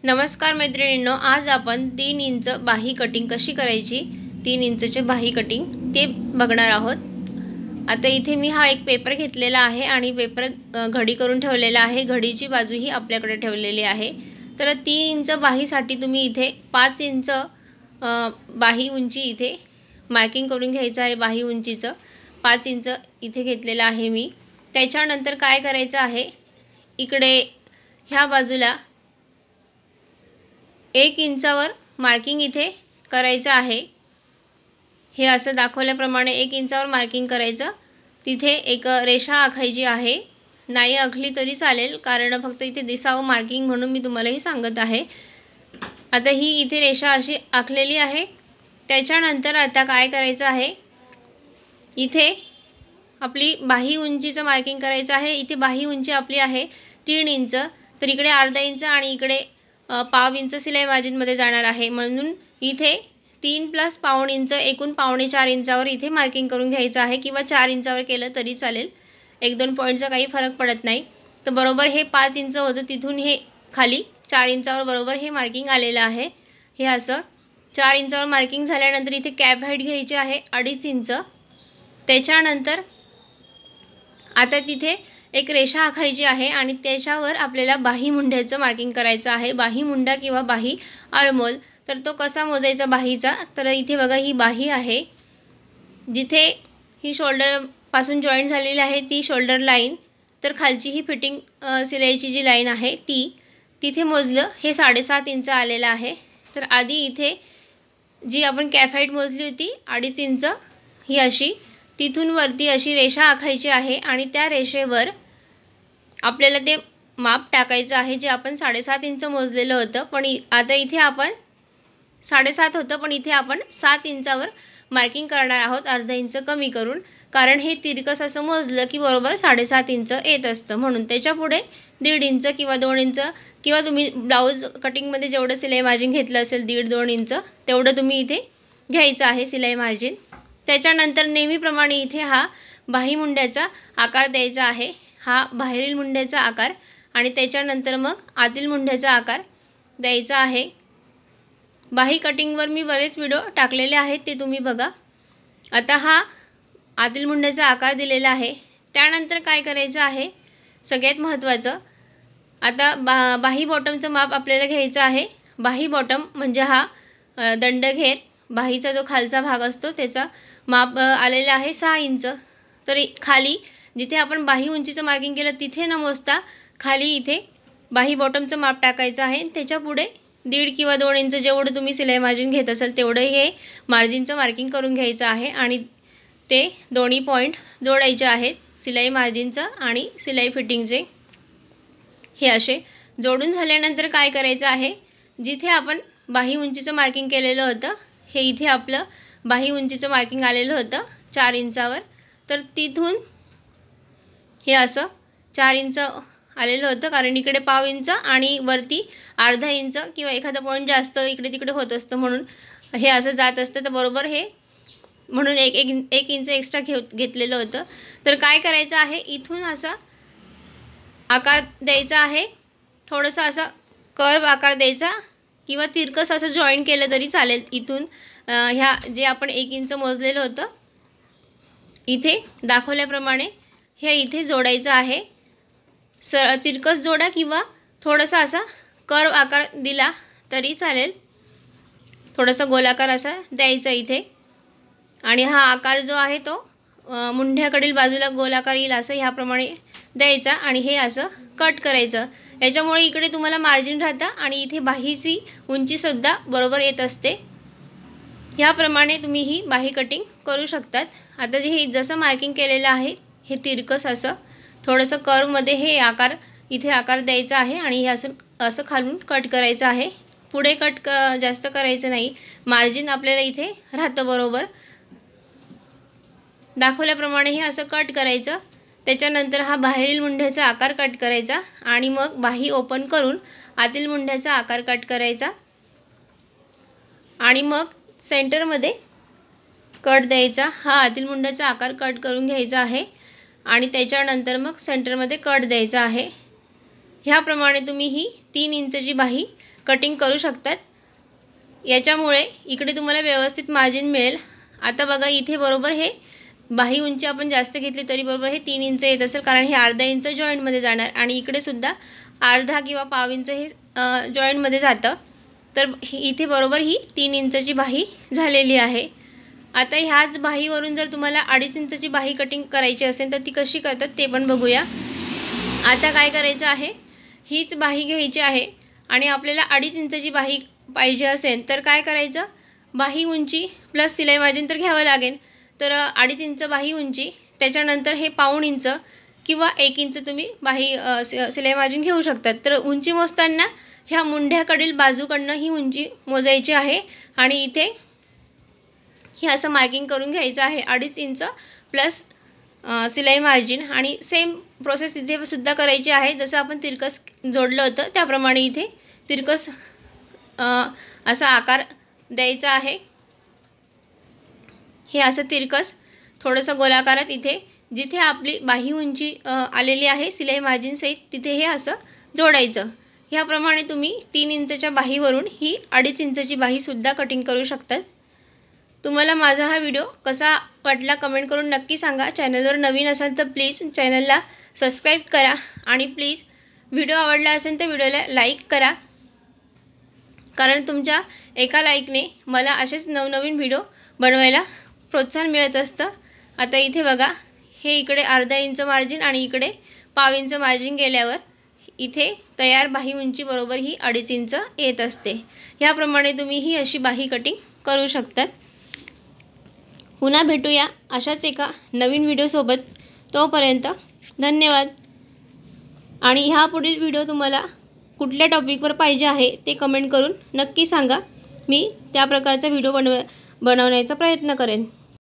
नमस्कार मैत्रिणींनो, आज आपण 3 इंच बाही कटिंग कशी करायची, 3 इंचचे बाही कटिंग ते बघणार आहोत। आता इथे मी हा एक पेपर घेतलेला आहे आणि पेपर घडी करून ठेवलेला आहे। घडीची बाजू ही आपल्याकडे ठेवलेली आहे। तर 3 इंच बाहीसाठी तुम्ही इथे 5 इंच बाही उंची इथे मार्किंग करून घ्यायचं आहे। बाही उंचीचं 5 इंच इथे घेतलेला आहे मी। त्याच्यानंतर काय करायचं आहे, इकडे ह्या बाजूला 1 इंचावर मार्किंग इथे करायचं आहे। हे असं दाखवल्याप्रमाणे 1 इंचावर मार्किंग करायचं। तिथे एक रेषा आखायची आहे, नाही आखली तरी चालेल, कारण फक्त इथे दिसावं मार्किंग म्हणून मी तुम्हाला हे सांगत आहे। आता ही इथे रेषा अशी आखलेली आहे। त्याच्यानंतर आता काय करायचं आहे, इथे आपली बाही उंचीचं मार्किंग करायचं आहे। इथे बाही उंची आपली आहे 3 इंच, तर इकडे अर्धा इंच आणि इकडे पाव इंच सिलाई मार्जिनमध्ये जाणार आहे, म्हणून इथे 3 + पाऊण इंच एकूण 3.25 इंचावर इथे मार्किंग करून घ्यायचं आहे, किंवा 4 इंचावर केलं तरी चालेल, 1-2 पॉईंटचा काही फरक पडत नाही। तर बरोबर हे 5 इंच होतं, तिथून हे खाली 4 इंचावर बरोबर हे मार्किंग आलेलं आहे। हे असं 4 इंचावर मार्किंग झाल्यानंतर इथे कॅप हाईट घ्यायची आहे 2.5 इंच। त्याच्यानंतर आता तिथे एक रेषा आखायची आहे आणि त्याच्यावर आपल्याला बाही मुंड्याचं मार्किंग करायचं आहे। बाही मुंडा किंवा बाही आळमोल, तर तो कसा मोजायचा बाहीचा, तर इथे बघा ही बाही आहे, जिथे ही शोल्डर पासून जॉईंट झालेली आहे ती शोल्डर लाईन, तर खालची ही फिटिंग सिलाईची जी लाईन आहे ती, तिथे मोजलं हे 7.5 इंच आलेलं आहे। तर आधी इथे जी आपण कॅप हाईट मोजली होती 2.5 इंच, ही अशी तिथून वरती अशी रेषा आखायची आहे आणि त्या रेषेवर आपल्याला ते माप टाकायचं आहे, जे आपण 7.5 इंच मोजलेलं होतं। पण आता इथे आपण 7.5 होतं, पण इथे आपण 7 इंचावर मार्किंग करणार आहोत, अर्धा इंच कमी करून, कारण हे तिरकस असं मोजलं की बरोबर 7.5 इंच येत असतं, म्हणून त्याच्यापुढे 1.5 इंच किंवा 2 इंच, किंवा तुम्ही ब्लाऊज कटिंगमध्ये जेवढं सिलाई मार्जिन घेतलं असेल 1.5-2 इंच, तेवढं तुम्ही इथे घ्यायचं आहे सिलाई मार्जिन। त्याच्यानंतर नेहमीप्रमाणे इथे हा बाही मुंड्याचा आकार द्यायचा आहे, हा बाहेरील मुंड्याचा आकार, आणि त्याच्यानंतर मग आतील मुंड्याचा आकार द्यायचा आहे। बाही कटिंगवर मी बरेच व्हिडिओ टाकलेले आहेत, ते तुम्ही बघा। आता हा आतील मुंड्याचा आकार दिलेला आहे। त्यानंतर काय करायचं आहे, सगळ्यात महत्त्वाचं, आता बाही बॉटमचं माप आपल्याला घ्यायचं आहे। बाही बॉटम म्हणजे हा दंडघेर, बाहीचा जो खालचा भाग असतो त्याचा माप आलेला आहे 6 इंच। तर खाली जिथे आपण बाही उंचीचं मार्किंग केलं तिथे न मोजता खाली इथे बाही बॉटमचं माप टाकायचं आहे। त्याच्यापुढे 1.5 किंवा 2 इंच जेवढं तुम्ही सिलाई मार्जिन घेत असाल तेवढं हे मार्जिनचं मार्किंग करून घ्यायचं आहे, आणि ते दोन्ही पॉईंट जोडायचे आहेत, सिलाई मार्जिनचं आणि सिलाई फिटिंगचे। हे असे जोडून झाल्यानंतर काय करायचं आहे, जिथे आपण बाही उंचीचं मार्किंग केलेलं होतं, हे इथे आपलं बाही उंचीचं मार्किंग आलेलं होतं 4 इंचावर, तर तिथून हे असं 4 इंच आलेलं होतं, कारण इकडे पाव इंच आणि वरती अर्धा इंच किंवा एखादा पॉईंट जास्त इकडे तिकडे होत असतं, म्हणून हे असं जात असतं, तर बरोबर हे म्हणून एक इंच एक्स्ट्रा घेतलेलं होतं। तर काय करायचं आहे, इथून असा आकार द्यायचा आहे, थोडंसं असा कर्व आकार द्यायचा, किंवा तिरकस असं जॉईन केलं तरी चालेल। इथून ह्या जे आपण 1 इंच मोजलेलं होतं इथे दाखवल्याप्रमाणे हे इथे जोडायचं आहे। तिरकस जोडा किंवा थोडासा असा कर्व आकार दिला तरी चालेल, थोडासा गोलाकार असा द्यायचा इथे, आणि हा आकार जो आहे तो मुंढ्याकडील बाजूला गोलाकार येईल असं ह्याप्रमाणे द्यायचा, आणि हे असं कट करायचं। याच्यामुळे इकडे तुम्हाला मार्जिन राहतं आणि इथे बाहीची उंचीसुद्धा बरोबर येत असते। ह्याप्रमाणे तुम्ही ही बाही कटिंग करू शकतात। आता जे हे जसं मार्किंग केलेलं आहे हे तिरकस असं थोडंसं कर्वमध्ये हे आकार इथे आकार द्यायचा आहे, आणि हे असं खालून कट करायचं आहे। पुढे कट जास्त करायचं नाही, मार्जिन आपल्याला इथे राहतं बरोबर दाखवल्याप्रमाणे हे असं कट करायचं। त्याच्यानंतर हा बाहेरील मुंड्याचा आकार कट करायचा, आणि मग बाही ओपन करून आतील मुंड्याचा आकार कट करायचा, आणि मग सेंटरमध्ये कट द्यायचा। हा आतील मुंड्याचा आकार कट करून घ्यायचा आहे, आणि त्याच्यानंतर मग सेंटरमध्ये कट द्यायचा आहे। ह्याप्रमाणे तुम्ही ही 3 इंचची बाही कटिंग करू शकतात। याच्यामुळे इकडे तुम्हाला व्यवस्थित मार्जिन मिळेल। आता बघा इथे बरोबर हे बाही उंची आपण जास्त घेतली तरी बरोबर हे 3 इंच येत असेल, कारण हे अर्धा इंच जॉईंटमध्ये जाणार आणि इकडे सुद्धा अर्धा किंवा पाव इंच हे जॉईंटमध्ये जातं। तर इथे बरोबर ही 3 इंचची बाही झालेली आहे। आता ह्याच बाहीवरून जर तुम्हाला 2.5 इंचची बाही कटिंग करायची असेल तर ती कशी करतात ते पण बघूया। आता काय करायचं आहे, हीच बाही घ्यायची आहे आणि आपल्याला 2.5 इंचची बाही पाहिजे असेल तर काय करायचं, बाही उंची प्लस सिलाई मार्जिन तर घ्यावं लागेल। तर 2.5 इंच बाही उंची, त्याच्यानंतर हे पाऊण इंच किंवा 1 इंच तुम्ही बाही सिलाई मार्जिन घेऊ शकतात। तर उंची मोजताना ह्या मुंढ्याकडील बाजूकडनं ही उंची मोजायची आहे आणि इथे हे असं मार्किंग करून घ्यायचं आहे 2.5 इंच प्लस सिलाई मार्जिन। आणि सेम प्रोसेस इथे सुद्धा करायची आहे, जसं आपण तिरकस जोडलं होतं त्याप्रमाणे इथे तिरकस असा आकार द्यायचा आहे। हे असं तिरकस थोडंसं गोलाकारात इथे जिथे आपली बाही उंची आलेली आहे सिलाई मार्जिन सहित तिथे हे असं जोडायचं। ह्याप्रमाणे तुम्ही 3 इंचच्या बाहीवरून ही 2.5 इंचची बाहीसुद्धा कटिंग करू शकतात। तुम्हाला माझा हा व्हिडिओ कसा वाटला कमेंट करून नक्की सांगा। चॅनलवर नवीन असाल तर प्लीज चॅनलला सबस्क्राईब करा आणि प्लीज व्हिडिओ आवडला असेल तर व्हिडिओला लाईक करा, कारण तुमच्या एका लाईकने मला असेच नवनवीन व्हिडिओ बनवायला प्रोत्साहन मिळत असतं। आता इथे बघा हे इकडे अर्धा इंच मार्जिन आणि इकडे पाव इंच मार्जिन गेल्यावर इथे तयार बाही उंची बरोबर ही 2.5 इंच येत असते। ह्याप्रमाणे तुम्ही ही अशी बाही कटिंग करू शकतात। पुन्हा भेटूया अशाच एका नवीन व्हिडिओसोबत, तोपर्यंत धन्यवाद। आणि ह्या पुढील व्हिडिओ तुम्हाला कुठल्या टॉपिकवर पाहिजे आहे ते कमेंट करून नक्की सांगा, मी त्या प्रकारचा व्हिडिओ बनवण्याचा प्रयत्न करेन।